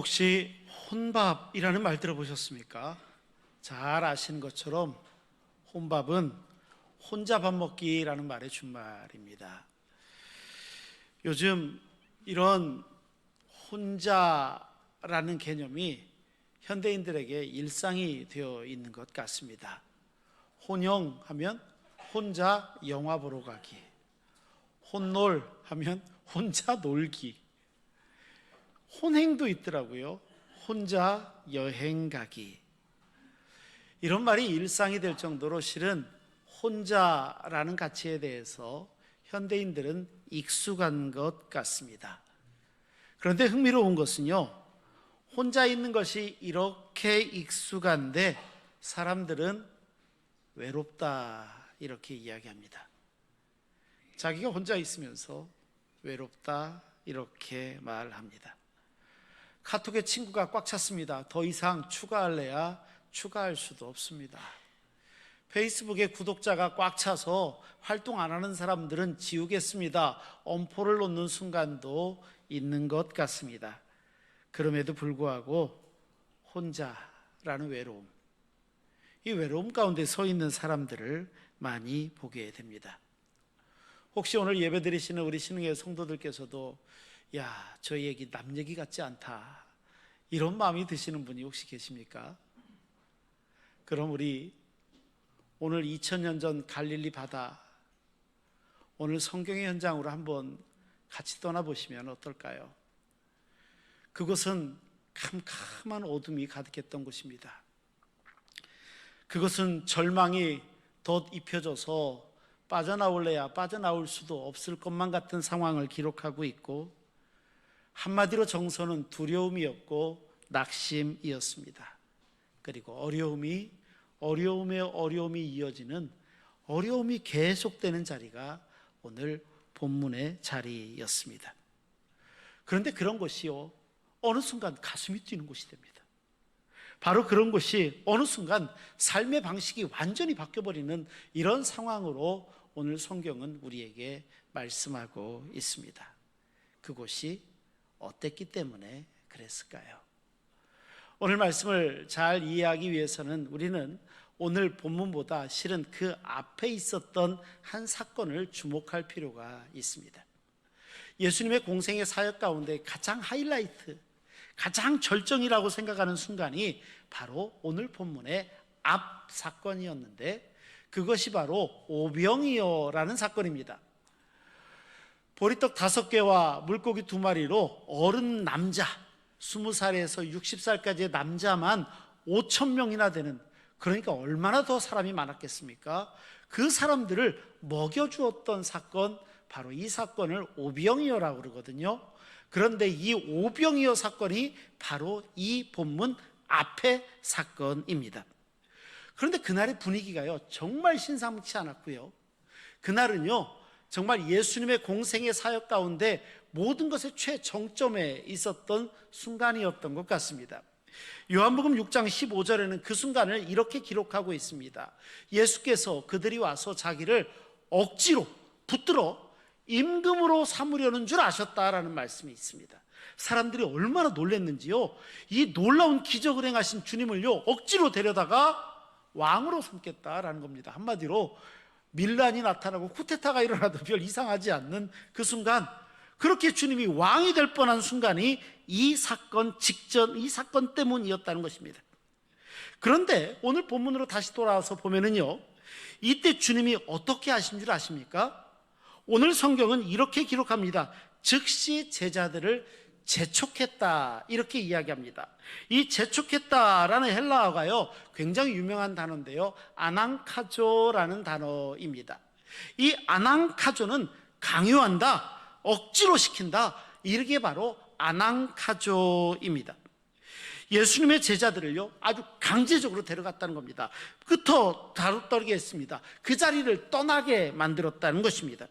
혹시 혼밥이라는 말 들어보셨습니까? 잘 아시는 것처럼 혼밥은 혼자 밥 먹기라는 말의 준말입니다. 요즘 이런 혼자라는 개념이 현대인들에게 일상이 되어 있는 것 같습니다. 혼영하면 혼자 영화 보러 가기, 혼놀 하면 혼자 놀기, 혼행도 있더라고요. 혼자 여행 가기. 이런 말이 일상이 될 정도로 실은 혼자라는 가치에 대해서 현대인들은 익숙한 것 같습니다. 그런데 흥미로운 것은요, 혼자 있는 것이 이렇게 익숙한데 사람들은 외롭다 이렇게 이야기합니다. 자기가 혼자 있으면서 외롭다 이렇게 말합니다. 카톡에 친구가 꽉 찼습니다. 더 이상 추가할래야 추가할 수도 없습니다. 페이스북에 구독자가 꽉 차서 활동 안 하는 사람들은 지우겠습니다. 엄포를 놓는 순간도 있는 것 같습니다. 그럼에도 불구하고 혼자라는 외로움, 이 외로움 가운데 서 있는 사람들을 많이 보게 됩니다. 혹시 오늘 예배 드리시는 우리 신흥의 성도들께서도 야, 저 얘기 남 얘기 같지 않다, 이런 마음이 드시는 분이 혹시 계십니까? 그럼 우리 오늘 2000년 전 갈릴리 바다, 오늘 성경의 현장으로 한번 같이 떠나보시면 어떨까요? 그곳은 캄캄한 어둠이 가득했던 곳입니다. 그것은 절망이 덧입혀져서 빠져나올래야 빠져나올 수도 없을 것만 같은 상황을 기록하고 있고, 한마디로 정서는 두려움이었고 낙심이었습니다. 그리고 어려움에 어려움이 이어지는, 어려움이 계속되는 자리가 오늘 본문의 자리였습니다. 그런데 그런 것이요, 어느 순간 가슴이 뛰는 곳이 됩니다. 바로 그런 것이 어느 순간 삶의 방식이 완전히 바뀌어버리는 이런 상황으로 오늘 성경은 우리에게 말씀하고 있습니다. 그곳이 어땠기 때문에 그랬을까요? 오늘 말씀을 잘 이해하기 위해서는 우리는 오늘 본문보다 실은 그 앞에 있었던 한 사건을 주목할 필요가 있습니다. 예수님의 공생의 사역 가운데 가장 하이라이트, 가장 절정이라고 생각하는 순간이 바로 오늘 본문의 앞 사건이었는데, 그것이 바로 오병이어라는 사건입니다. 보리떡 5개와 물고기 2마리로 어른 남자 20살에서 60살까지의 남자만 5,000명이나 되는, 그러니까 얼마나 더 사람이 많았겠습니까? 그 사람들을 먹여주었던 사건, 바로 이 사건을 오병이어라고 그러거든요. 그런데 이 오병이어 사건이 바로 이 본문 앞의 사건입니다. 그런데 그날의 분위기가요, 정말 심상치 않았고요. 그날은요, 정말 예수님의 공생의 사역 가운데 모든 것의 최정점에 있었던 순간이었던 것 같습니다. 요한복음 6장 15절에는 그 순간을 이렇게 기록하고 있습니다. 예수께서 그들이 와서 자기를 억지로 붙들어 임금으로 삼으려는 줄 아셨다라는 말씀이 있습니다. 사람들이 얼마나 놀랐는지요, 이 놀라운 기적을 행하신 주님을요 억지로 데려다가 왕으로 삼겠다라는 겁니다. 한마디로 밀란이 나타나고 쿠데타가 일어나도 별 이상하지 않는 그 순간, 그렇게 주님이 왕이 될 뻔한 순간이 이 사건 직전, 이 사건 때문이었다는 것입니다. 그런데 오늘 본문으로 다시 돌아와서 보면은요, 이때 주님이 어떻게 하신 줄 아십니까? 오늘 성경은 이렇게 기록합니다. 즉시 제자들을 재촉했다, 이렇게 이야기합니다. 이 재촉했다라는 헬라어가요 굉장히 유명한 단어인데요, 아낭카조라는 단어입니다. 이 아낭카조는 강요한다, 억지로 시킨다, 이게 바로 아낭카조입니다. 예수님의 제자들을요 아주 강제적으로 데려갔다는 겁니다. 끄터 다루떨게 했습니다. 그 자리를 떠나게 만들었다는 것입니다.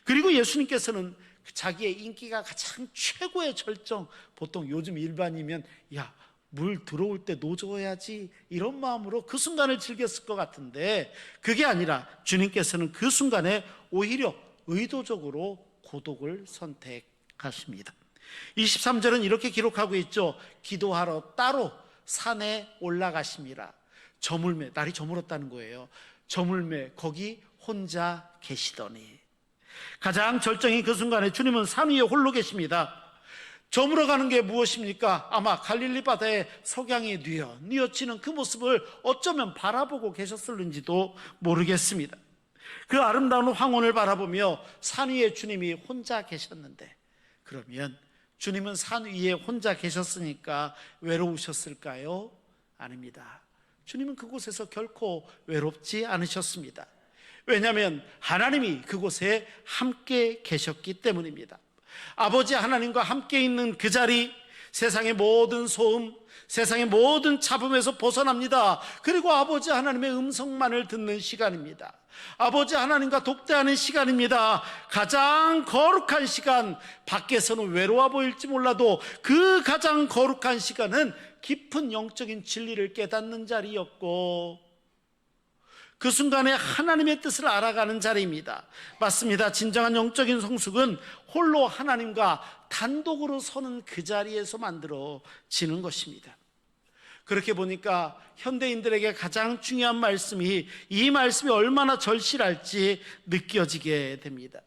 그리고 예수님께서는 자기의 인기가 가장 최고의 절정, 보통 요즘 일반이면 야, 물 들어올 때 노져야지, 이런 마음으로 그 순간을 즐겼을 것 같은데, 그게 아니라 주님께서는 그 순간에 오히려 의도적으로 고독을 선택하십니다. 23절은 이렇게 기록하고 있죠. 기도하러 따로 산에 올라가심이라. 저물매, 날이 저물었다는 거예요. 저물매 거기 혼자 계시더니. 가장 절정인 그 순간에 주님은 산 위에 홀로 계십니다. 저물어가는 게 무엇입니까? 아마 갈릴리 바다에 석양이 뉘어치는 그 모습을 어쩌면 바라보고 계셨을는지도 모르겠습니다. 그 아름다운 황혼을 바라보며 산 위에 주님이 혼자 계셨는데, 그러면 주님은 산 위에 혼자 계셨으니까 외로우셨을까요? 아닙니다. 주님은 그곳에서 결코 외롭지 않으셨습니다. 왜냐하면 하나님이 그곳에 함께 계셨기 때문입니다. 아버지 하나님과 함께 있는 그 자리, 세상의 모든 소음, 세상의 모든 잡음에서 벗어납니다. 그리고 아버지 하나님의 음성만을 듣는 시간입니다. 아버지 하나님과 독대하는 시간입니다. 가장 거룩한 시간, 밖에서는 외로워 보일지 몰라도 그 가장 거룩한 시간은 깊은 영적인 진리를 깨닫는 자리였고, 그 순간에 하나님의 뜻을 알아가는 자리입니다. 맞습니다. 진정한 영적인 성숙은 홀로 하나님과 단독으로 서는 그 자리에서 만들어지는 것입니다. 그렇게 보니까 현대인들에게 가장 중요한 말씀이, 이 말씀이 얼마나 절실할지 느껴지게 됩니다.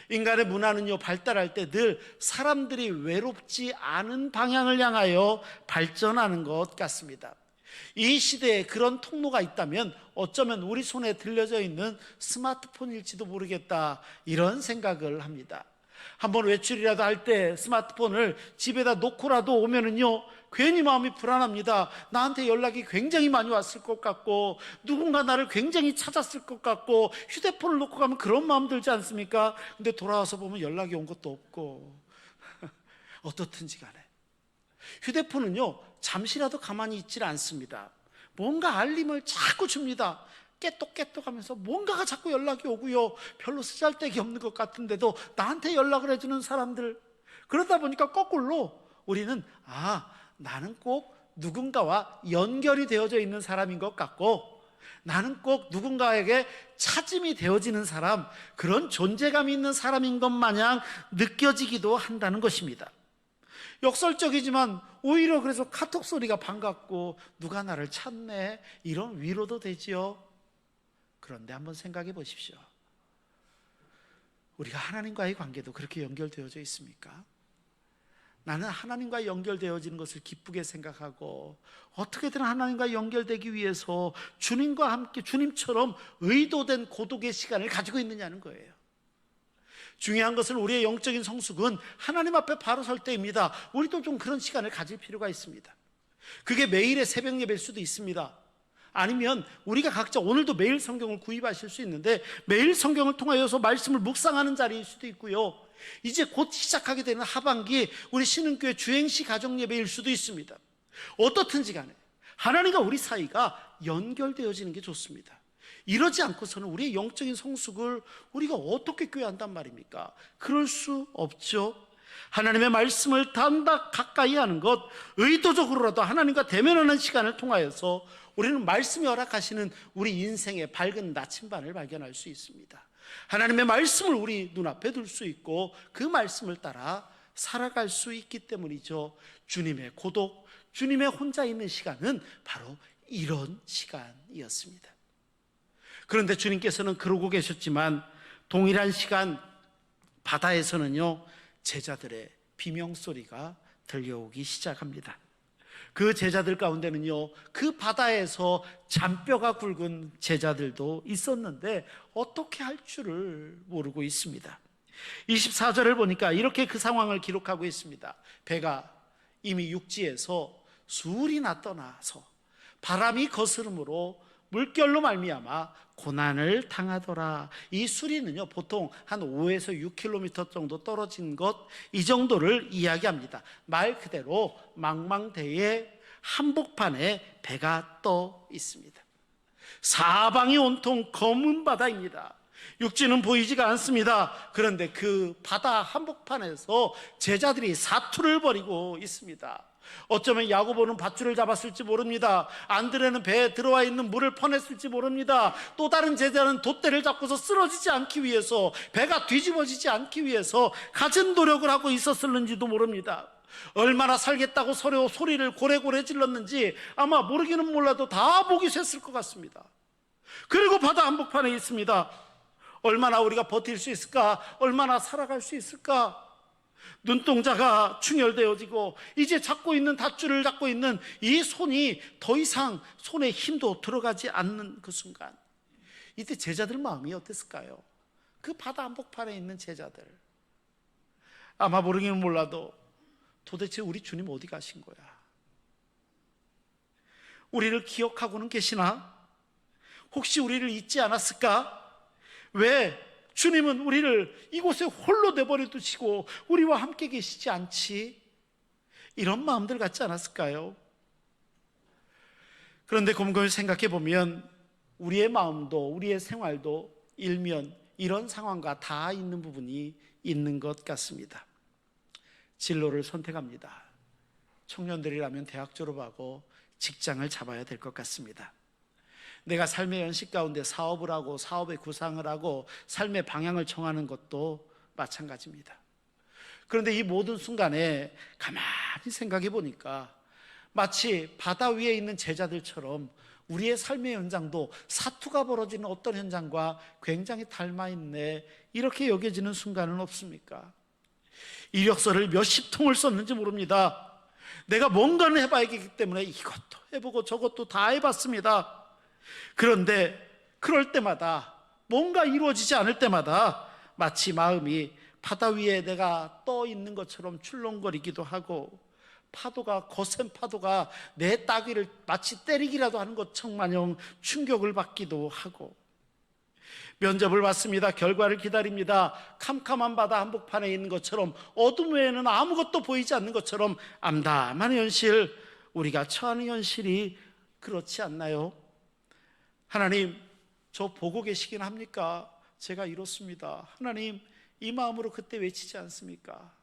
인간의 문화는요, 발달할 때 늘 사람들이 외롭지 않은 방향을 향하여 발전하는 것 같습니다. 이 시대에 그런 통로가 있다면 어쩌면 우리 손에 들려져 있는 스마트폰일지도 모르겠다, 이런 생각을 합니다. 한번 외출이라도 할 때 스마트폰을 집에다 놓고라도 오면은요, 괜히 마음이 불안합니다. 나한테 연락이 굉장히 많이 왔을 것 같고, 누군가 나를 굉장히 찾았을 것 같고, 휴대폰을 놓고 가면 그런 마음 들지 않습니까? 근데 돌아와서 보면 연락이 온 것도 없고. 어떻든지 간에 휴대폰은요, 잠시라도 가만히 있질 않습니다. 뭔가 알림을 자꾸 줍니다. 깨똑깨똑 하면서 뭔가가 자꾸 연락이 오고요, 별로 쓰잘데기 없는 것 같은데도 나한테 연락을 해주는 사람들. 그러다 보니까 거꾸로 우리는 나는 꼭 누군가와 연결이 되어져 있는 사람인 것 같고, 나는 꼭 누군가에게 찾음이 되어지는 사람, 그런 존재감이 있는 사람인 것 마냥 느껴지기도 한다는 것입니다. 역설적이지만 오히려 그래서 카톡 소리가 반갑고, 누가 나를 찾네, 이런 위로도 되지요. 그런데 한번 생각해 보십시오. 우리가 하나님과의 관계도 그렇게 연결되어져 있습니까? 나는 하나님과 연결되어지는 것을 기쁘게 생각하고, 어떻게든 하나님과 연결되기 위해서 주님과 함께 주님처럼 의도된 고독의 시간을 가지고 있느냐는 거예요. 중요한 것은 우리의 영적인 성숙은 하나님 앞에 바로 설 때입니다. 우리도 좀 그런 시간을 가질 필요가 있습니다. 그게 매일의 새벽 예배일 수도 있습니다. 아니면 우리가 각자 오늘도 매일 성경을 구입하실 수 있는데 매일 성경을 통하여서 말씀을 묵상하는 자리일 수도 있고요, 이제 곧 시작하게 되는 하반기 우리 신흥교회 주행시 가정예배일 수도 있습니다. 어떻든지 간에 하나님과 우리 사이가 연결되어지는 게 좋습니다. 이러지 않고서는 우리의 영적인 성숙을 우리가 어떻게 꾀한단 말입니까? 그럴 수 없죠. 하나님의 말씀을 단박 가까이 하는 것, 의도적으로라도 하나님과 대면하는 시간을 통하여서 우리는 말씀이 허락하시는 우리 인생의 밝은 나침반을 발견할 수 있습니다. 하나님의 말씀을 우리 눈앞에 둘 수 있고, 그 말씀을 따라 살아갈 수 있기 때문이죠. 주님의 고독, 주님의 혼자 있는 시간은 바로 이런 시간이었습니다. 그런데 주님께서는 그러고 계셨지만, 동일한 시간 바다에서는요, 제자들의 비명소리가 들려오기 시작합니다. 그 제자들 가운데는요, 그 바다에서 잔뼈가 굵은 제자들도 있었는데 어떻게 할 줄을 모르고 있습니다. 24절을 보니까 이렇게 그 상황을 기록하고 있습니다. 배가 이미 육지에서 수울이나 떠나서 바람이 거스름으로 물결로 말미암아 고난을 당하더라. 이 수리는요, 보통 한 5에서 6km 정도 떨어진 것, 이 정도를 이야기합니다. 말 그대로 망망대해 한복판에 배가 떠 있습니다. 사방이 온통 검은 바다입니다. 육지는 보이지가 않습니다. 그런데 그 바다 한복판에서 제자들이 사투를 벌이고 있습니다. 어쩌면 야고보는 밧줄을 잡았을지 모릅니다. 안드레는 배에 들어와 있는 물을 퍼냈을지 모릅니다. 또 다른 제자는 돛대를 잡고서 쓰러지지 않기 위해서, 배가 뒤집어지지 않기 위해서 갖은 노력을 하고 있었을는지도 모릅니다. 얼마나 살겠다고 서로 소리를 고래고래 질렀는지 아마 모르기는 몰라도 다 목이 샜을 것 같습니다. 그리고 바다 한복판에 있습니다. 얼마나 우리가 버틸 수 있을까? 얼마나 살아갈 수 있을까? 눈동자가 충혈되어지고 이제 잡고 있는 밧줄을 잡고 있는 이 손이 더 이상 손에 힘도 들어가지 않는 그 순간, 이때 제자들 마음이 어땠을까요? 그 바다 한복판에 있는 제자들, 아마 모르기는 몰라도 도대체 우리 주님 어디 가신 거야? 우리를 기억하고는 계시나? 혹시 우리를 잊지 않았을까? 왜 주님은 우리를 이곳에 홀로 내버려 두시고 우리와 함께 계시지 않지? 이런 마음들 같지 않았을까요? 그런데 곰곰이 생각해 보면 우리의 마음도 우리의 생활도 일면 이런 상황과 다 있는 부분이 있는 것 같습니다. 진로를 선택합니다. 청년들이라면 대학 졸업하고 직장을 잡아야 될 것 같습니다. 내가 삶의 연식 가운데 사업을 하고 사업의 구상을 하고 삶의 방향을 정하는 것도 마찬가지입니다. 그런데 이 모든 순간에 가만히 생각해 보니까 마치 바다 위에 있는 제자들처럼 우리의 삶의 현장도 사투가 벌어지는 어떤 현장과 굉장히 닮아있네, 이렇게 여겨지는 순간은 없습니까? 이력서를 몇십 통을 썼는지 모릅니다. 내가 뭔가는 해봐야겠기 때문에 이것도 해보고 저것도 다 해봤습니다. 그런데 그럴 때마다, 뭔가 이루어지지 않을 때마다 마치 마음이 바다 위에 내가 떠 있는 것처럼 출렁거리기도 하고, 파도가, 거센 파도가 내 따귀를 마치 때리기라도 하는 것처럼 충격을 받기도 하고, 면접을 봤습니다. 결과를 기다립니다. 캄캄한 바다 한복판에 있는 것처럼, 어둠 외에는 아무것도 보이지 않는 것처럼 암담한 현실, 우리가 처하는 현실이 그렇지 않나요? 하나님, 저 보고 계시긴 합니까? 제가 이렇습니다. 하나님, 이 마음으로 그때 외치지 않습니까?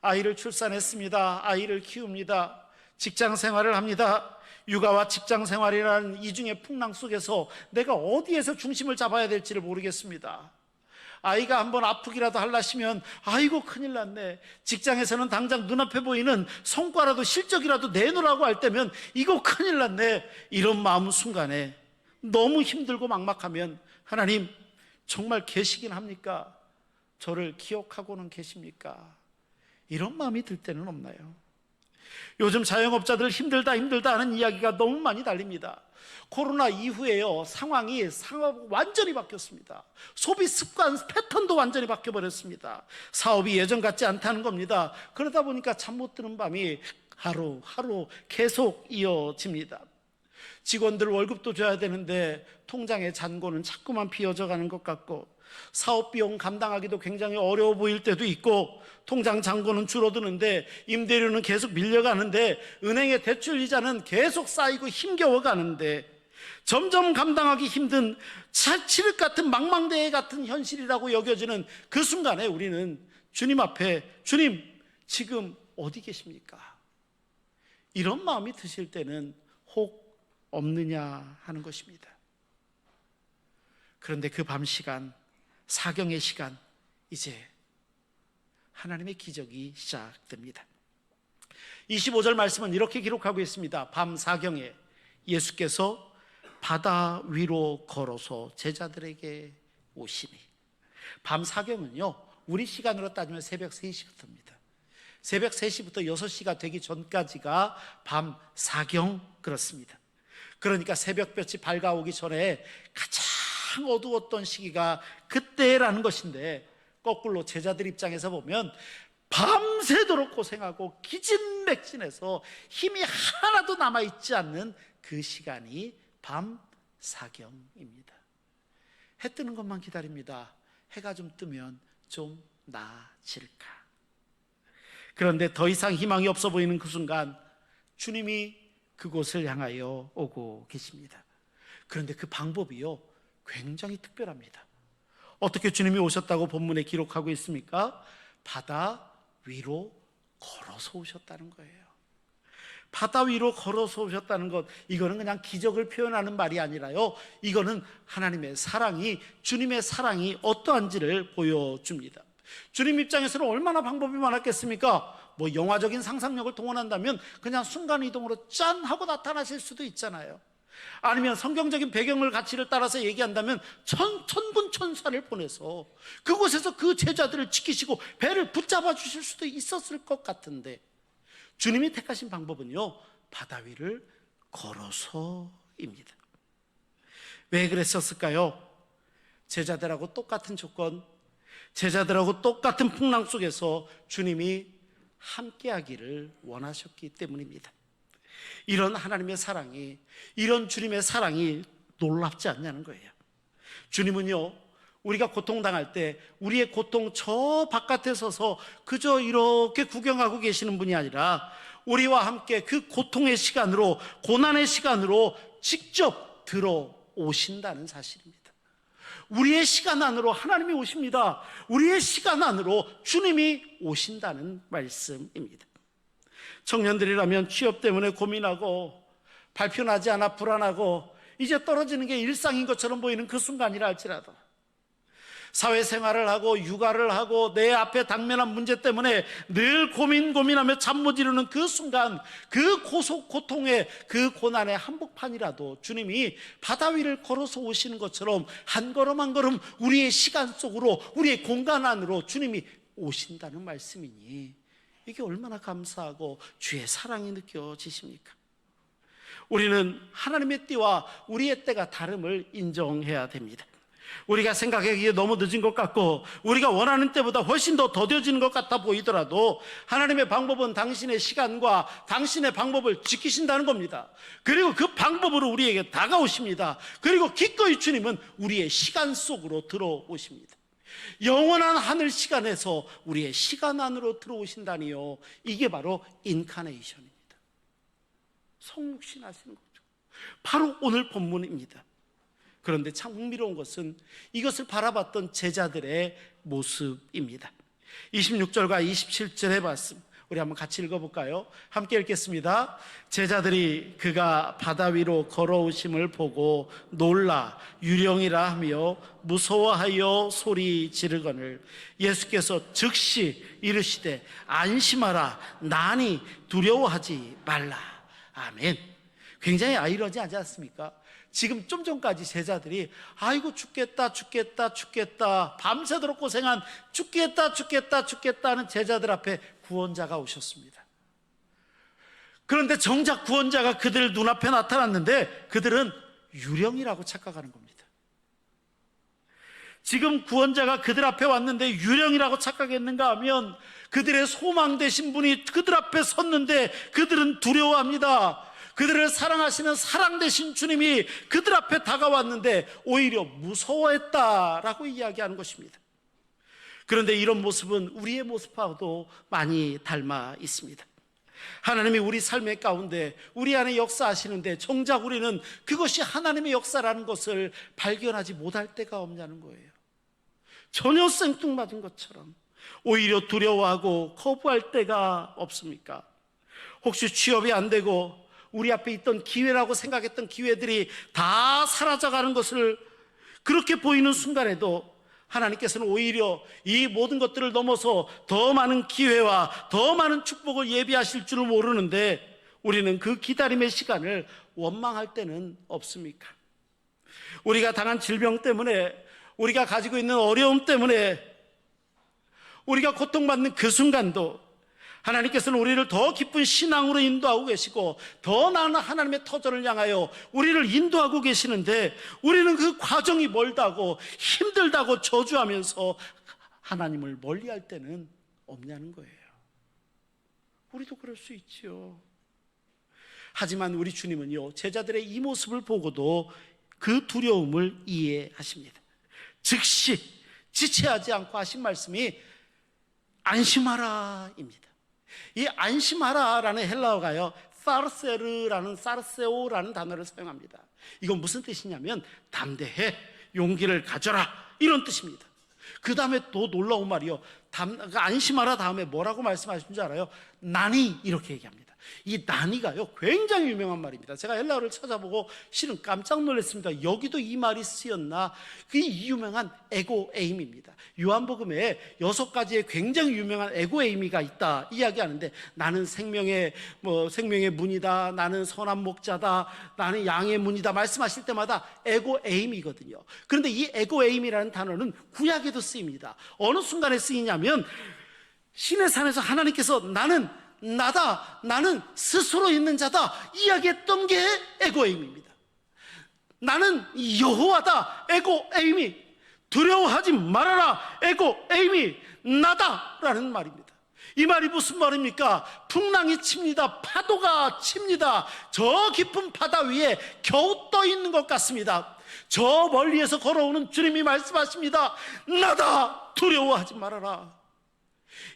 아이를 출산했습니다. 아이를 키웁니다. 직장 생활을 합니다. 육아와 직장 생활이라는 이중의 풍랑 속에서 내가 어디에서 중심을 잡아야 될지를 모르겠습니다. 아이가 한번 아프기라도 하려시면 아이고 큰일 났네. 직장에서는 당장 눈앞에 보이는 성과라도 실적이라도 내놓으라고 할 때면 이거 큰일 났네. 이런 마음 순간에 너무 힘들고 막막하면 하나님, 정말 계시긴 합니까? 저를 기억하고는 계십니까? 이런 마음이 들 때는 없나요? 요즘 자영업자들 힘들다 하는 이야기가 너무 많이 달립니다. 코로나 이후에요, 상황이 완전히 바뀌었습니다. 소비 습관 패턴도 완전히 바뀌어버렸습니다. 사업이 예전 같지 않다는 겁니다. 그러다 보니까 잠 못 드는 밤이 하루하루 계속 이어집니다. 직원들 월급도 줘야 되는데 통장의 잔고는 자꾸만 비어져 가는 것 같고, 사업 비용 감당하기도 굉장히 어려워 보일 때도 있고, 통장 잔고는 줄어드는데 임대료는 계속 밀려가는데 은행의 대출 이자는 계속 쌓이고 힘겨워 가는데, 점점 감당하기 힘든 칠흑 같은 망망대해 같은 현실이라고 여겨지는 그 순간에 우리는 주님 앞에, 주님 지금 어디 계십니까? 이런 마음이 드실 때는 혹 없느냐 하는 것입니다. 그런데 그 밤 시간, 사경의 시간, 이제 하나님의 기적이 시작됩니다. 25절 말씀은 이렇게 기록하고 있습니다. 밤 사경에 예수께서 바다 위로 걸어서 제자들에게 오시니. 밤 사경은요, 우리 시간으로 따지면 새벽 3시부터입니다. 새벽 3시부터 6시가 되기 전까지가 밤 사경, 그렇습니다. 그러니까 새벽볕이 밝아오기 전에 가장 어두웠던 시기가 그때라는 것인데, 거꾸로 제자들 입장에서 보면 밤새도록 고생하고 기진맥진해서 힘이 하나도 남아있지 않는 그 시간이 밤 사경입니다. 해 뜨는 것만 기다립니다. 해가 좀 뜨면 좀 나아질까. 그런데 더 이상 희망이 없어 보이는 그 순간 주님이 그곳을 향하여 오고 계십니다. 그런데 그 방법이요, 굉장히 특별합니다. 어떻게 주님이 오셨다고 본문에 기록하고 있습니까? 바다 위로 걸어서 오셨다는 거예요. 바다 위로 걸어서 오셨다는 것, 이거는 그냥 기적을 표현하는 말이 아니라요, 이거는 하나님의 사랑이, 주님의 사랑이 어떠한지를 보여줍니다. 주님 입장에서는 얼마나 방법이 많았겠습니까? 뭐 영화적인 상상력을 동원한다면 그냥 순간이동으로 짠 하고 나타나실 수도 있잖아요. 아니면 성경적인 배경을 가치를 따라서 얘기한다면 천군 천사를 보내서 그곳에서 그 제자들을 지키시고 배를 붙잡아 주실 수도 있었을 것 같은데, 주님이 택하신 방법은요, 바다 위를 걸어서입니다. 왜 그랬었을까요? 제자들하고 똑같은 조건, 제자들하고 똑같은 풍랑 속에서 주님이 함께하기를 원하셨기 때문입니다. 이런 하나님의 사랑이, 이런 주님의 사랑이 놀랍지 않냐는 거예요. 주님은요, 우리가 고통당할 때 우리의 고통 저 바깥에 서서 그저 이렇게 구경하고 계시는 분이 아니라 우리와 함께 그 고통의 시간으로, 고난의 시간으로 직접 들어오신다는 사실입니다. 우리의 시간 안으로 하나님이 오십니다. 우리의 시간 안으로 주님이 오신다는 말씀입니다. 청년들이라면 취업 때문에 고민하고 발표 나지 않아 불안하고 이제 떨어지는 게 일상인 것처럼 보이는 그 순간이라 할지라도, 사회생활을 하고 육아를 하고 내 앞에 당면한 문제 때문에 늘 고민하며 잠 못 이루는 그 순간, 그 고통의 그 고난의 한복판이라도 주님이 바다 위를 걸어서 오시는 것처럼 한 걸음 한 걸음 우리의 시간 속으로, 우리의 공간 안으로 주님이 오신다는 말씀이니 이게 얼마나 감사하고 주의 사랑이 느껴지십니까? 우리는 하나님의 때와 우리의 때가 다름을 인정해야 됩니다. 우리가 생각하기에 너무 늦은 것 같고 우리가 원하는 때보다 훨씬 더 더뎌지는 것 같아 보이더라도 하나님의 방법은 당신의 시간과 당신의 방법을 지키신다는 겁니다. 그리고 그 방법으로 우리에게 다가오십니다. 그리고 기꺼이 주님은 우리의 시간 속으로 들어오십니다. 영원한 하늘 시간에서 우리의 시간 안으로 들어오신다니요, 이게 바로 인카네이션입니다. 성육신 하시는 거죠. 바로 오늘 본문입니다. 그런데 참 흥미로운 것은 이것을 바라봤던 제자들의 모습입니다. 26절과 27절의 말씀 우리 한번 같이 읽어볼까요? 함께 읽겠습니다. 제자들이 그가 바다 위로 걸어오심을 보고 놀라 유령이라 하며 무서워하여 소리 지르거늘 예수께서 즉시 이르시되 안심하라, 나니 두려워하지 말라. 아멘. 굉장히 아이러니하지 않습니까? 지금 좀 전까지 제자들이 아이고 죽겠다 밤새도록 고생한 죽겠다 하는 제자들 앞에 구원자가 오셨습니다. 그런데 정작 구원자가 그들 눈앞에 나타났는데 그들은 유령이라고 착각하는 겁니다. 지금 구원자가 그들 앞에 왔는데 유령이라고 착각했는가 하면 그들의 소망 되신 분이 그들 앞에 섰는데 그들은 두려워합니다. 그들을 사랑하시는 사랑 되신 주님이 그들 앞에 다가왔는데 오히려 무서워했다라고 이야기하는 것입니다. 그런데 이런 모습은 우리의 모습하고도 많이 닮아 있습니다. 하나님이 우리 삶의 가운데 우리 안에 역사하시는데 정작 우리는 그것이 하나님의 역사라는 것을 발견하지 못할 때가 없냐는 거예요. 전혀 생뚱맞은 것처럼 오히려 두려워하고 거부할 때가 없습니까? 혹시 취업이 안 되고 우리 앞에 있던 기회라고 생각했던 기회들이 다 사라져가는 것을 그렇게 보이는 순간에도 하나님께서는 오히려 이 모든 것들을 넘어서 더 많은 기회와 더 많은 축복을 예비하실 줄을 모르는데 우리는 그 기다림의 시간을 원망할 때는 없습니까? 우리가 당한 질병 때문에, 우리가 가지고 있는 어려움 때문에 우리가 고통받는 그 순간도 하나님께서는 우리를 더 깊은 신앙으로 인도하고 계시고 더 나은 하나님의 터전을 향하여 우리를 인도하고 계시는데 우리는 그 과정이 멀다고 힘들다고 저주하면서 하나님을 멀리할 때는 없냐는 거예요. 우리도 그럴 수 있지요. 하지만 우리 주님은요, 제자들의 이 모습을 보고도 그 두려움을 이해하십니다. 즉시 지체하지 않고 하신 말씀이 안심하라입니다. 이 안심하라라는 헬라어가요, 사르세오라는 단어를 사용합니다. 이건 무슨 뜻이냐면 담대해, 용기를 가져라, 이런 뜻입니다. 그 다음에 또 놀라운 말이요, 안심하라 다음에 뭐라고 말씀하신 줄 알아요? 나니, 이렇게 얘기합니다. 이 난이가요 굉장히 유명한 말입니다. 제가 헬라어를 찾아보고 실은 깜짝 놀랐습니다. 여기도 이 말이 쓰였나? 그 유명한 에고에임입니다. 요한복음에 6가지의 굉장히 유명한 에고에이미가 있다 이야기하는데, 나는 생명의 문이다, 나는 선한 목자다, 나는 양의 문이다 말씀하실 때마다 에고에임이거든요. 그런데 이 에고에임이라는 단어는 구약에도 쓰입니다. 어느 순간에 쓰이냐면 신의 산에서 하나님께서 나는 나다, 나는 스스로 있는 자다 이야기했던 게 에고에임입니다. 나는 여호와다, 에고에임이. 두려워하지 말아라, 에고에임이 나다라는 말입니다. 이 말이 무슨 말입니까? 풍랑이 칩니다. 파도가 칩니다. 저 깊은 바다 위에 겨우 떠 있는 것 같습니다. 저 멀리에서 걸어오는 주님이 말씀하십니다. 나다, 두려워하지 말아라.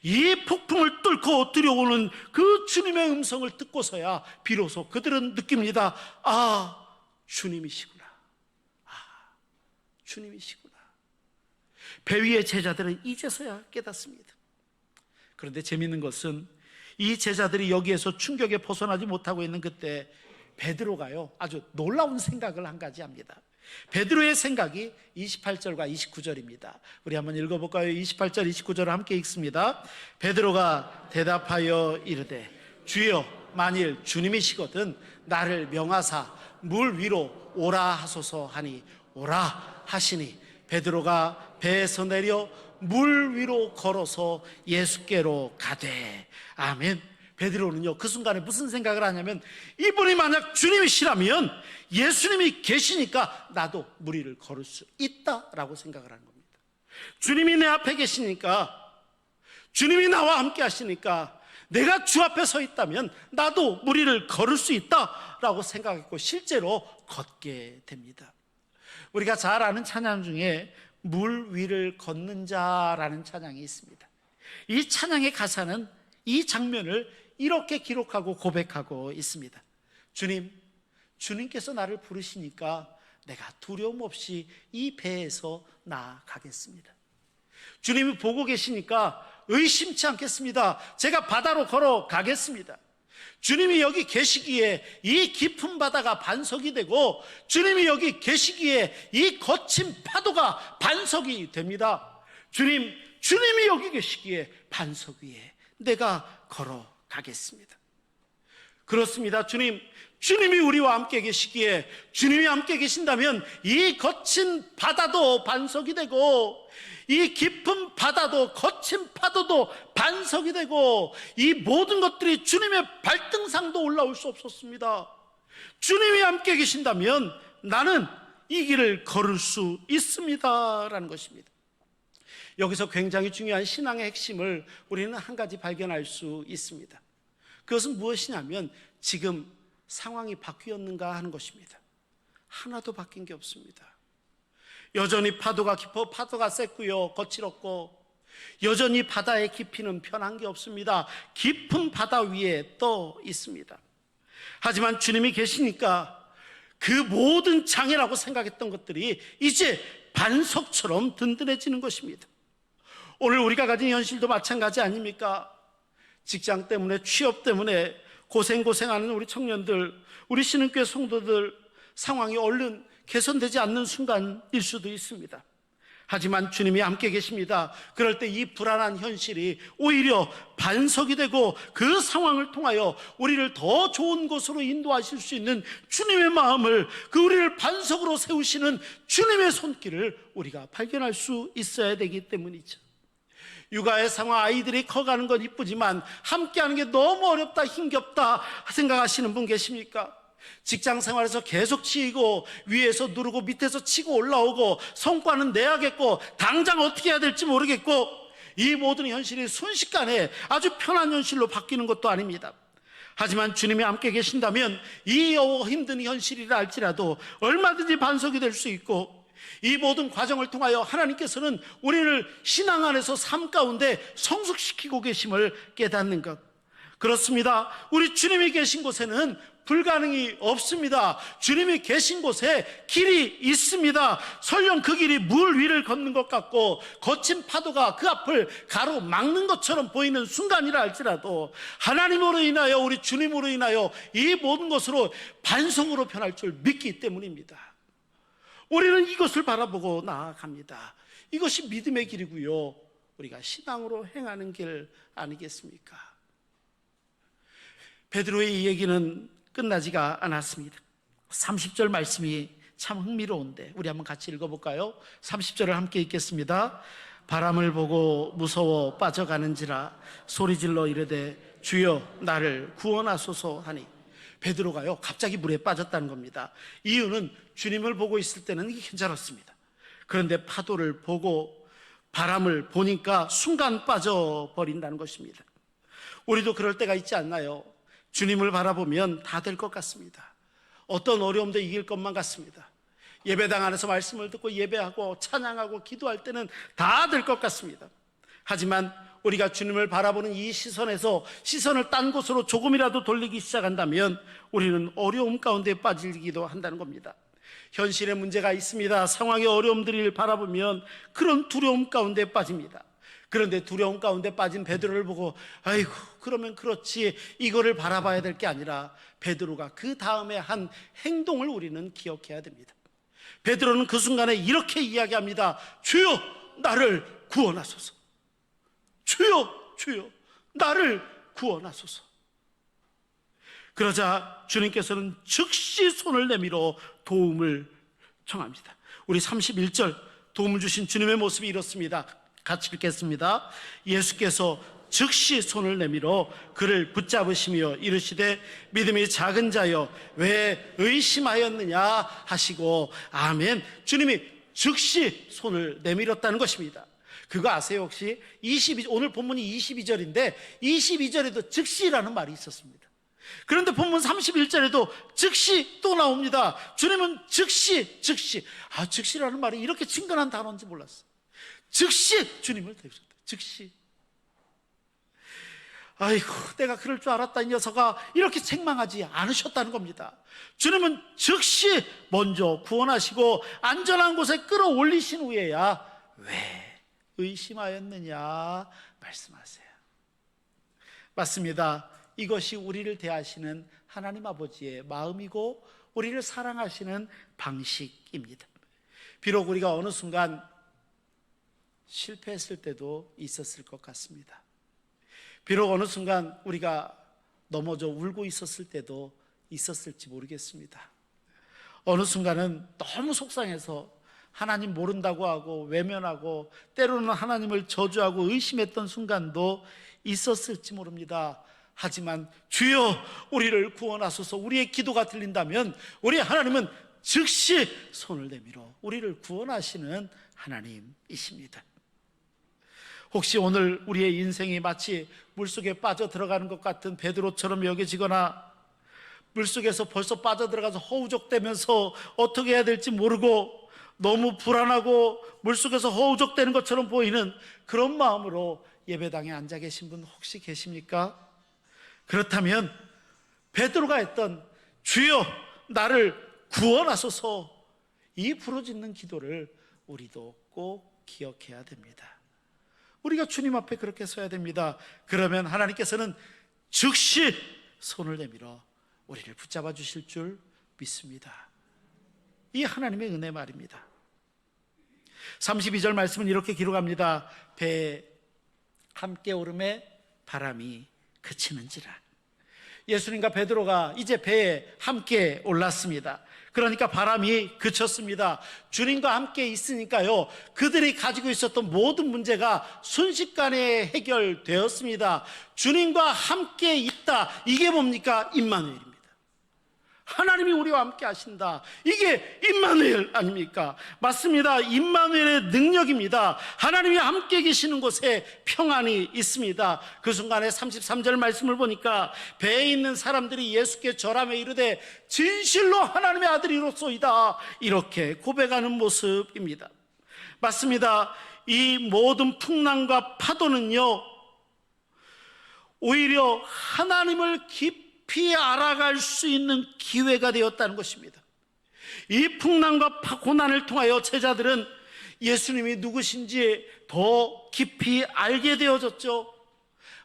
이 폭풍을 뚫고 들여오는 그 주님의 음성을 듣고서야 비로소 그들은 느낍니다. 아, 주님이시구나. 아, 주님이시구나. 배 위의 제자들은 이제서야 깨닫습니다. 그런데 재미있는 것은 이 제자들이 여기에서 충격에 벗어나지 못하고 있는 그때 베드로가요 아주 놀라운 생각을 한 가지 합니다. 베드로의 생각이 28절과 29절입니다. 우리 한번 읽어볼까요? 28절 29절을 함께 읽습니다. 베드로가 대답하여 이르되 주여, 만일 주님이시거든 나를 명하사 물 위로 오라 하소서 하니 오라 하시니 베드로가 배에서 내려 물 위로 걸어서 예수께로 가되. 아멘. 베드로는요 그 순간에 무슨 생각을 하냐면, 이분이 만약 주님이시라면 예수님이 계시니까 나도 물 위를 걸을 수 있다라고 생각을 하는 겁니다. 주님이 내 앞에 계시니까, 주님이 나와 함께 하시니까 내가 주 앞에 서 있다면 나도 물 위를 걸을 수 있다라고 생각했고 실제로 걷게 됩니다. 우리가 잘 아는 찬양 중에 물 위를 걷는 자라는 찬양이 있습니다. 이 찬양의 가사는 이 장면을 이렇게 기록하고 고백하고 있습니다. 주님께서 나를 부르시니까 내가 두려움 없이 이 배에서 나아가겠습니다. 주님이 보고 계시니까 의심치 않겠습니다. 제가 바다로 걸어가겠습니다. 주님이 여기 계시기에 이 깊은 바다가 반석이 되고, 주님이 여기 계시기에 이 거친 파도가 반석이 됩니다. 주님이 여기 계시기에 반석 위에 내가 걸어가겠습니다. 그렇습니다. 주님이 우리와 함께 계시기에, 주님이 함께 계신다면 이 거친 바다도 반석이 되고, 이 깊은 바다도 거친 파도도 반석이 되고, 이 모든 것들이 주님의 발등상도 올라올 수 없었습니다. 주님이 함께 계신다면 나는 이 길을 걸을 수 있습니다 라는 것입니다. 여기서 굉장히 중요한 신앙의 핵심을 우리는 한 가지 발견할 수 있습니다. 그것은 무엇이냐면 지금 상황이 바뀌었는가 하는 것입니다. 하나도 바뀐 게 없습니다. 여전히 파도가 깊어, 파도가 셌고요, 거칠었고, 여전히 바다의 깊이는 변한 게 없습니다. 깊은 바다 위에 떠 있습니다. 하지만 주님이 계시니까 그 모든 장애라고 생각했던 것들이 이제 반석처럼 든든해지는 것입니다. 오늘 우리가 가진 현실도 마찬가지 아닙니까? 직장 때문에, 취업 때문에 고생하는 우리 청년들, 우리 신흥교회 성도들 상황이 얼른 개선되지 않는 순간일 수도 있습니다. 하지만 주님이 함께 계십니다. 그럴 때 이 불안한 현실이 오히려 반석이 되고 그 상황을 통하여 우리를 더 좋은 곳으로 인도하실 수 있는 주님의 마음을, 그 우리를 반석으로 세우시는 주님의 손길을 우리가 발견할 수 있어야 되기 때문이죠. 육아의 상황, 아이들이 커가는 건 이쁘지만 함께하는 게 너무 어렵다, 힘겹다 생각하시는 분 계십니까? 직장 생활에서 계속 치이고 위에서 누르고 밑에서 치고 올라오고 성과는 내야겠고 당장 어떻게 해야 될지 모르겠고, 이 모든 현실이 순식간에 아주 편한 현실로 바뀌는 것도 아닙니다. 하지만 주님이 함께 계신다면 이 힘든 현실이라 할지라도 얼마든지 반석이 될 수 있고, 이 모든 과정을 통하여 하나님께서는 우리를 신앙 안에서 삶 가운데 성숙시키고 계심을 깨닫는 것. 그렇습니다. 우리 주님이 계신 곳에는 불가능이 없습니다. 주님이 계신 곳에 길이 있습니다. 설령 그 길이 물 위를 걷는 것 같고 거친 파도가 그 앞을 가로막는 것처럼 보이는 순간이라 할지라도 하나님으로 인하여, 우리 주님으로 인하여 이 모든 것으로 반성으로 변할 줄 믿기 때문입니다. 우리는 이것을 바라보고 나아갑니다. 이것이 믿음의 길이고요, 우리가 신앙으로 행하는 길 아니겠습니까? 베드로의 이 얘기는 끝나지가 않았습니다. 30절 말씀이 참 흥미로운데 우리 한번 같이 읽어볼까요? 30절을 함께 읽겠습니다. 바람을 보고 무서워 빠져가는지라 소리질러 이르되 주여 나를 구원하소서 하니, 베드로가요 갑자기 물에 빠졌다는 겁니다. 이유는 주님을 보고 있을 때는 이게 괜찮았습니다. 그런데 파도를 보고 바람을 보니까 순간 빠져버린다는 것입니다. 우리도 그럴 때가 있지 않나요? 주님을 바라보면 다 될 것 같습니다. 어떤 어려움도 이길 것만 같습니다. 예배당 안에서 말씀을 듣고 예배하고 찬양하고 기도할 때는 다 될 것 같습니다. 하지만 우리가 주님을 바라보는 이 시선에서 시선을 딴 곳으로 조금이라도 돌리기 시작한다면 우리는 어려움 가운데 빠지기도 한다는 겁니다. 현실에 문제가 있습니다. 상황의 어려움들을 바라보면 그런 두려움 가운데 빠집니다. 그런데 두려움 가운데 빠진 베드로를 보고 아이고 그러면 그렇지, 이거를 바라봐야 될 게 아니라 베드로가 그 다음에 한 행동을 우리는 기억해야 됩니다. 베드로는 그 순간에 이렇게 이야기합니다. 주여 나를 구원하소서. 주여 주여 나를 구원하소서. 그러자 주님께서는 즉시 손을 내밀어 도움을 청합니다. 우리 31절 도움을 주신 주님의 모습이 이렇습니다. 같이 읽겠습니다. 예수께서 즉시 손을 내밀어 그를 붙잡으시며 이르시되 믿음이 작은 자여 왜 의심하였느냐 하시고 아멘. 주님이 즉시 손을 내밀었다는 것입니다. 그거 아세요? 혹시 오늘 본문이 22절인데 22절에도 즉시라는 말이 있었습니다. 그런데 본문 31절에도 즉시 또 나옵니다. 주님은 즉시. 즉시라는 말이 이렇게 친근한 단어인지 몰랐어요. 즉시 주님을 대하셨다. 즉시. 아이고 내가 그럴 줄 알았다, 이 녀석아, 이렇게 책망하지 않으셨다는 겁니다. 주님은 즉시 먼저 구원하시고 안전한 곳에 끌어올리신 후에야 왜 의심하였느냐 말씀하세요. 맞습니다. 이것이 우리를 대하시는 하나님 아버지의 마음이고 우리를 사랑하시는 방식입니다. 비록 우리가 어느 순간 실패했을 때도 있었을 것 같습니다. 비록 어느 순간 우리가 넘어져 울고 있었을 때도 있었을지 모르겠습니다. 어느 순간은 너무 속상해서 하나님 모른다고 하고 외면하고 때로는 하나님을 저주하고 의심했던 순간도 있었을지 모릅니다. 하지만 주여 우리를 구원하소서, 우리의 기도가 들린다면 우리 하나님은 즉시 손을 내밀어 우리를 구원하시는 하나님이십니다. 혹시 오늘 우리의 인생이 마치 물속에 빠져 들어가는 것 같은 베드로처럼 여겨지거나 물속에서 벌써 빠져들어가서 허우적대면서 어떻게 해야 될지 모르고 너무 불안하고 물속에서 허우적대는 것처럼 보이는 그런 마음으로 예배당에 앉아 계신 분 혹시 계십니까? 그렇다면 베드로가 했던 주여 나를 구원하소서, 이 부르짖는 기도를 우리도 꼭 기억해야 됩니다. 우리가 주님 앞에 그렇게 서야 됩니다. 그러면 하나님께서는 즉시 손을 내밀어 우리를 붙잡아 주실 줄 믿습니다. 이 하나님의 은혜 말입니다. 32절 말씀은 이렇게 기록합니다. 배에 함께 오름에 바람이 그치는지라. 예수님과 베드로가 이제 배에 함께 올랐습니다. 그러니까 바람이 그쳤습니다. 주님과 함께 있으니까요, 그들이 가지고 있었던 모든 문제가 순식간에 해결되었습니다. 주님과 함께 있다, 이게 뭡니까? 임마누엘입니다. 하나님이 우리와 함께 하신다, 이게 임마누엘 아닙니까? 맞습니다. 임마누엘의 능력입니다. 하나님이 함께 계시는 곳에 평안이 있습니다. 그 순간에 33절 말씀을 보니까 배에 있는 사람들이 예수께 절하며 이르되 진실로 하나님의 아들이로소이다, 이렇게 고백하는 모습입니다. 맞습니다. 이 모든 풍랑과 파도는요, 오히려 하나님을 깊이 깊이 알아갈 수 있는 기회가 되었다는 것입니다. 이 풍랑과 고난을 통하여 제자들은 예수님이 누구신지 더 깊이 알게 되어졌죠.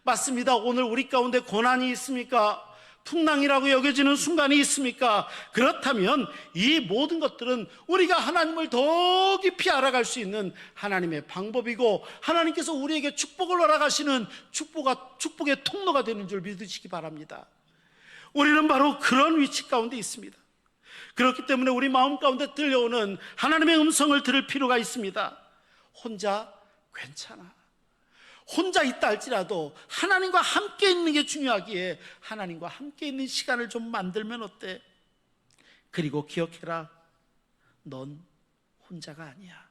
맞습니다. 오늘 우리 가운데 고난이 있습니까? 풍랑이라고 여겨지는 순간이 있습니까? 그렇다면 이 모든 것들은 우리가 하나님을 더 깊이 알아갈 수 있는 하나님의 방법이고, 하나님께서 우리에게 축복을 허락하시는 축복의 통로가 되는 줄 믿으시기 바랍니다. 우리는 바로 그런 위치 가운데 있습니다. 그렇기 때문에 우리 마음 가운데 들려오는 하나님의 음성을 들을 필요가 있습니다. 혼자 괜찮아. 혼자 있다 할지라도 하나님과 함께 있는 게 중요하기에 하나님과 함께 있는 시간을 좀 만들면 어때? 그리고 기억해라, 넌 혼자가 아니야.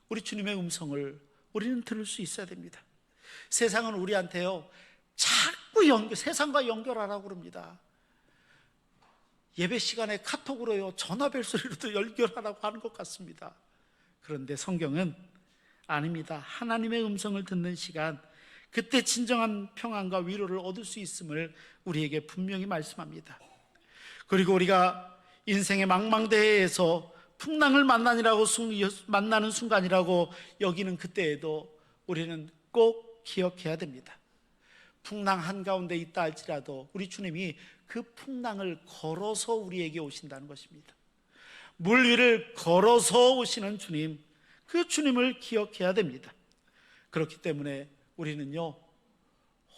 우리 주님의 음성을 우리는 들을 수 있어야 됩니다. 세상은 우리한테요 자꾸 세상과 연결하라고 그럽니다. 예배 시간에 카톡으로요 전화벨 소리로도 연결하라고 하는 것 같습니다. 그런데 성경은 아닙니다. 하나님의 음성을 듣는 시간, 그때 진정한 평안과 위로를 얻을 수 있음을 우리에게 분명히 말씀합니다. 그리고 우리가 인생의 망망대해에서 풍랑을 만나는 순간이라고 여기는 그때에도 우리는 꼭 기억해야 됩니다. 풍랑 한가운데 있다 할지라도 우리 주님이 그 풍랑을 걸어서 우리에게 오신다는 것입니다. 물 위를 걸어서 오시는 주님, 그 주님을 기억해야 됩니다. 그렇기 때문에 우리는요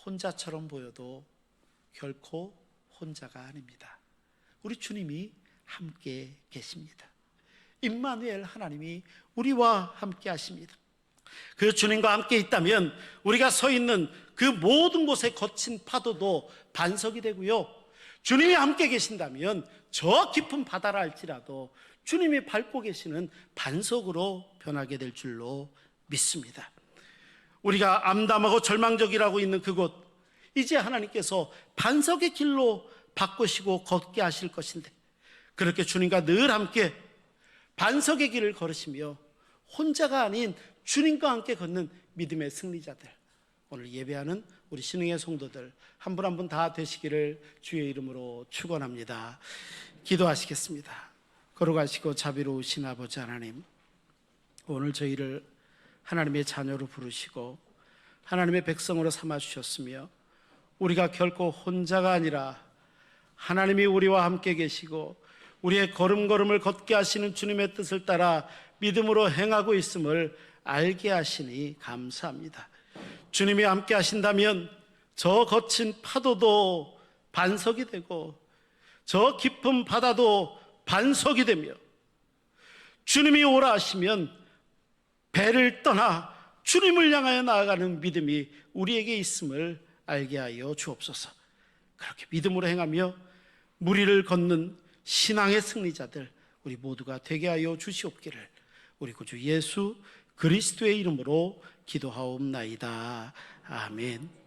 혼자처럼 보여도 결코 혼자가 아닙니다. 우리 주님이 함께 계십니다. 임마누엘, 하나님이 우리와 함께 하십니다. 그 주님과 함께 있다면 우리가 서 있는 그 모든 곳에 거친 파도도 반석이 되고요, 주님이 함께 계신다면 저 깊은 바다라 할지라도 주님이 밟고 계시는 반석으로 변하게 될 줄로 믿습니다. 우리가 암담하고 절망적이라고 있는 그곳, 이제 하나님께서 반석의 길로 바꾸시고 걷게 하실 것인데, 그렇게 주님과 늘 함께 반석의 길을 걸으시며 혼자가 아닌 주님과 함께 걷는 믿음의 승리자들, 오늘 예배하는 우리 신흥의 성도들 한 분 한 분 다 되시기를 주의 이름으로 축원합니다. 기도하시겠습니다. 걸어가시고 자비로우신 아버지 하나님, 오늘 저희를 하나님의 자녀로 부르시고 하나님의 백성으로 삼아주셨으며, 우리가 결코 혼자가 아니라 하나님이 우리와 함께 계시고 우리의 걸음걸음을 걷게 하시는 주님의 뜻을 따라 믿음으로 행하고 있음을 알게 하시니 감사합니다. 주님이 함께 하신다면 저 거친 파도도 반석이 되고 저 깊은 바다도 반석이 되며, 주님이 오라 하시면 배를 떠나 주님을 향하여 나아가는 믿음이 우리에게 있음을 알게 하여 주옵소서. 그렇게 믿음으로 행하며 무리를 걷는 신앙의 승리자들 우리 모두가 되게 하여 주시옵기를 우리 구주 예수 그리스도의 이름으로 기도하옵나이다. 아멘.